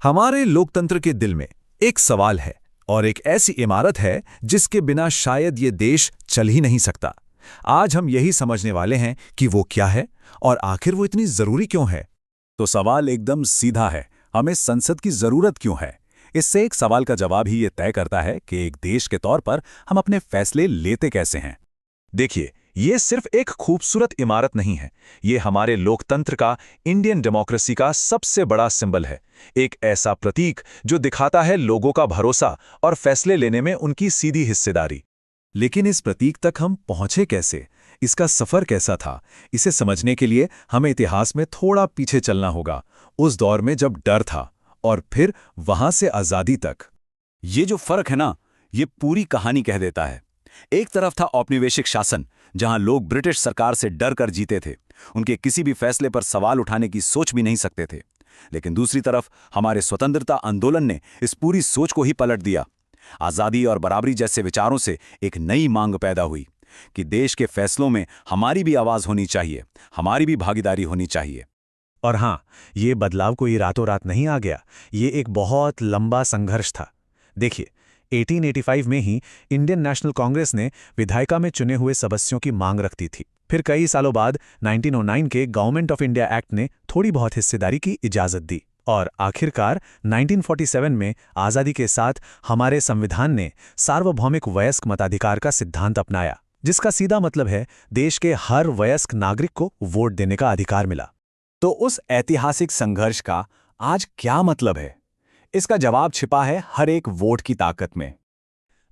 हमारे लोकतंत्र के दिल में एक सवाल है और एक ऐसी इमारत है जिसके बिना शायद ये देश चल ही नहीं सकता। आज हम यही समझने वाले हैं कि वो क्या है और आखिर वो इतनी जरूरी क्यों है। तो सवाल एकदम सीधा है, हमें संसद की जरूरत क्यों है? इससे एक सवाल का जवाब ही ये तय करता है कि एक देश के तौर पर हम अपने फैसले लेते कैसे हैं। देखिए, ये सिर्फ एक खूबसूरत इमारत नहीं है, ये हमारे लोकतंत्र का, इंडियन डेमोक्रेसी का सबसे बड़ा सिंबल है। एक ऐसा प्रतीक जो दिखाता है लोगों का भरोसा और फैसले लेने में उनकी सीधी हिस्सेदारी। लेकिन इस प्रतीक तक हम पहुंचे कैसे? इसका सफर कैसा था? इसे समझने के लिए हमें इतिहास में थोड़ा पीछे चलना होगा, उस दौर में जब डर था और फिर वहां से आजादी तक। ये जो फर्क है ना, ये पूरी कहानी कह देता है। एक तरफ था औपनिवेशिक शासन, जहां लोग ब्रिटिश सरकार से डर कर जीते थे, उनके किसी भी फैसले पर सवाल उठाने की सोच भी नहीं सकते थे। लेकिन दूसरी तरफ हमारे स्वतंत्रता आंदोलन ने इस पूरी सोच को ही पलट दिया। आज़ादी और बराबरी जैसे विचारों से एक नई मांग पैदा हुई कि देश के फैसलों में हमारी भी आवाज़ होनी चाहिए, हमारी भी भागीदारी होनी चाहिए। और हाँ, ये बदलाव कोई रातों रात नहीं आ गया, ये एक बहुत लंबा संघर्ष था। देखिए, 1885 में ही इंडियन नेशनल कांग्रेस ने विधायिका में चुने हुए सदस्यों की मांग रखती थी। फिर कई सालों बाद 1909 के गवर्नमेंट ऑफ इंडिया एक्ट ने थोड़ी बहुत हिस्सेदारी की इजाज़त दी और आखिरकार 1947 में आज़ादी के साथ हमारे संविधान ने सार्वभौमिक वयस्क मताधिकार का सिद्धांत अपनाया, जिसका सीधा मतलब है देश के हर वयस्क नागरिक को वोट देने का अधिकार मिला। तो उस ऐतिहासिक संघर्ष का आज क्या मतलब है? इसका जवाब छिपा है हर एक वोट की ताकत में।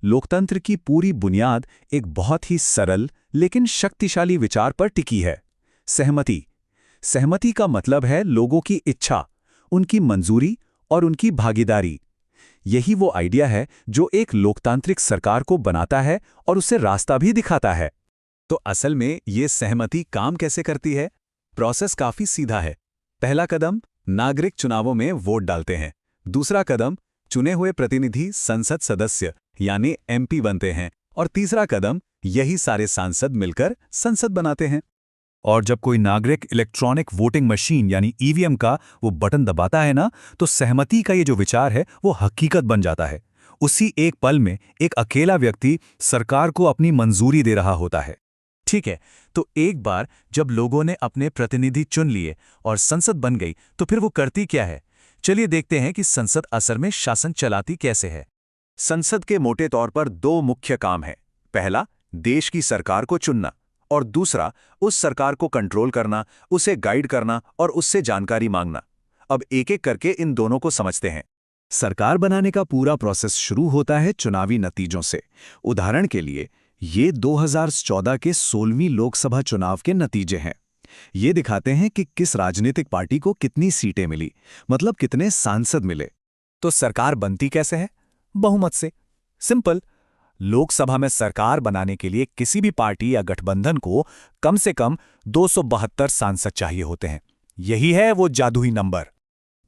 लोकतंत्र की पूरी बुनियाद एक बहुत ही सरल लेकिन शक्तिशाली विचार पर टिकी है, सहमति। सहमति का मतलब है लोगों की इच्छा, उनकी मंजूरी और उनकी भागीदारी। यही वो आइडिया है जो एक लोकतांत्रिक सरकार को बनाता है और उसे रास्ता भी दिखाता है। तो असल में ये सहमति काम कैसे करती है? प्रोसेस काफी सीधा है। पहला कदम, नागरिक चुनावों में वोट डालते हैं। दूसरा कदम, चुने हुए प्रतिनिधि संसद सदस्य यानी एमपी बनते हैं। और तीसरा कदम, यही सारे सांसद मिलकर संसद बनाते हैं। और जब कोई नागरिक इलेक्ट्रॉनिक वोटिंग मशीन यानी ईवीएम का वो बटन दबाता है ना, तो सहमति का ये जो विचार है वो हकीकत बन जाता है। उसी एक पल में एक अकेला व्यक्ति सरकार को अपनी मंजूरी दे रहा होता है। ठीक है, तो एक बार जब लोगों ने अपने प्रतिनिधि चुन लिए और संसद बन गई, तो फिर वो करती क्या है? चलिए देखते हैं कि संसद असल में शासन चलाती कैसे है। संसद के मोटे तौर पर दो मुख्य काम हैं। पहला, देश की सरकार को चुनना, और दूसरा, उस सरकार को कंट्रोल करना, उसे गाइड करना और उससे जानकारी मांगना। अब एक एक करके इन दोनों को समझते हैं। सरकार बनाने का पूरा प्रोसेस शुरू होता है चुनावी नतीजों से। उदाहरण के लिए, ये 2014 के 16वीं लोकसभा चुनाव के नतीजे हैं। ये दिखाते हैं कि किस राजनीतिक पार्टी को कितनी सीटें मिली, मतलब कितने सांसद मिले। तो सरकार बनती कैसे है? बहुमत से। सिंपल। लोकसभा में सरकार बनाने के लिए किसी भी पार्टी या गठबंधन को कम से कम 272 सांसद चाहिए होते हैं। यही है वो जादुई नंबर।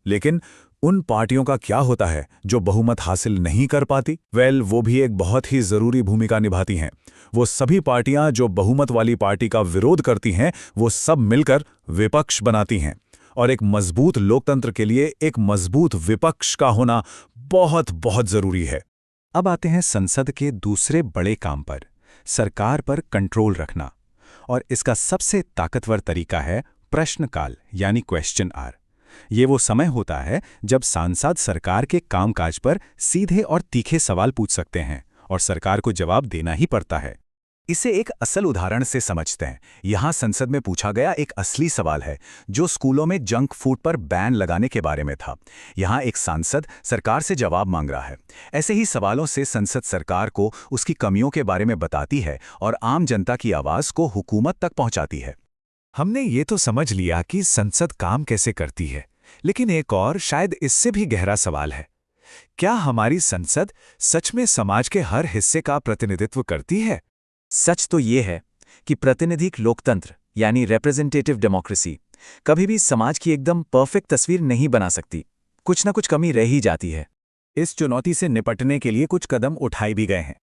लेकिन उन पार्टियों का क्या होता है जो बहुमत हासिल नहीं कर पाती? वो भी एक बहुत ही जरूरी भूमिका निभाती हैं। वो सभी पार्टियां जो बहुमत वाली पार्टी का विरोध करती हैं, वो सब मिलकर विपक्ष बनाती हैं। और एक मजबूत लोकतंत्र के लिए एक मजबूत विपक्ष का होना बहुत बहुत जरूरी है। अब आते हैं संसद के दूसरे बड़े काम पर, सरकार पर कंट्रोल रखना। और इसका सबसे ताकतवर तरीका है प्रश्नकाल यानी क्वेश्चन आवर। ये वो समय होता है जब सांसद सरकार के कामकाज पर सीधे और तीखे सवाल पूछ सकते हैं और सरकार को जवाब देना ही पड़ता है। इसे एक असल उदाहरण से समझते हैं। यहाँ संसद में पूछा गया एक असली सवाल है जो स्कूलों में जंक फूड पर बैन लगाने के बारे में था। यहाँ एक सांसद सरकार से जवाब मांग रहा है। ऐसे ही सवालों से संसद सरकार को उसकी कमियों के बारे में बताती है और आम जनता की आवाज़ को हुकूमत तक पहुँचाती है। हमने ये तो समझ लिया कि संसद काम कैसे करती है, लेकिन एक और शायद इससे भी गहरा सवाल है। क्या हमारी संसद सच में समाज के हर हिस्से का प्रतिनिधित्व करती है? सच तो ये है कि प्रातिनिधिक लोकतंत्र यानी रिप्रेजेंटेटिव डेमोक्रेसी कभी भी समाज की एकदम परफेक्ट तस्वीर नहीं बना सकती। कुछ ना कुछ कमी रह ही जाती है। इस चुनौती से निपटने के लिए कुछ कदम उठाए भी गए हैं।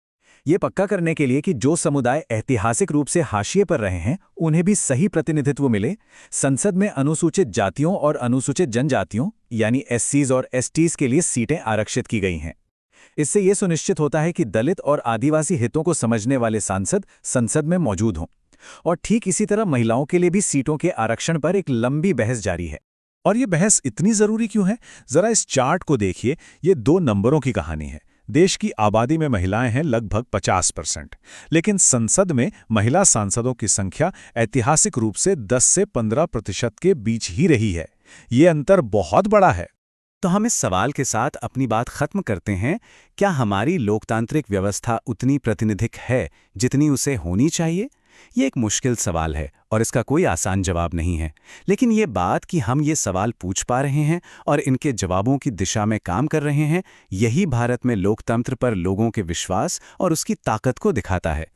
ये पक्का करने के लिए कि जो समुदाय ऐतिहासिक रूप से हाशिए पर रहे हैं उन्हें भी सही प्रतिनिधित्व मिले, संसद में अनुसूचित जातियों और अनुसूचित जनजातियों यानी एससीज और एसटीज के लिए सीटें आरक्षित की गई हैं। इससे ये सुनिश्चित होता है कि दलित और आदिवासी हितों को समझने वाले सांसद संसद में मौजूद हों। और ठीक इसी तरह महिलाओं के लिए भी सीटों के आरक्षण पर एक लंबी बहस जारी है। और ये बहस इतनी जरूरी क्यों है? जरा इस चार्ट को देखिए, ये 2 नंबरों की कहानी है। देश की आबादी में महिलाएं हैं लगभग 50%, लेकिन संसद में महिला सांसदों की संख्या ऐतिहासिक रूप से 10 से 15% के बीच ही रही है। ये अंतर बहुत बड़ा है। तो हम इस सवाल के साथ अपनी बात खत्म करते हैं, क्या हमारी लोकतांत्रिक व्यवस्था उतनी प्रातिनिधिक है जितनी उसे होनी चाहिए? ये एक मुश्किल सवाल है और इसका कोई आसान जवाब नहीं है। लेकिन ये बात कि हम ये सवाल पूछ पा रहे हैं और इनके जवाबों की दिशा में काम कर रहे हैं, यही भारत में लोकतंत्र पर लोगों के विश्वास और उसकी ताकत को दिखाता है।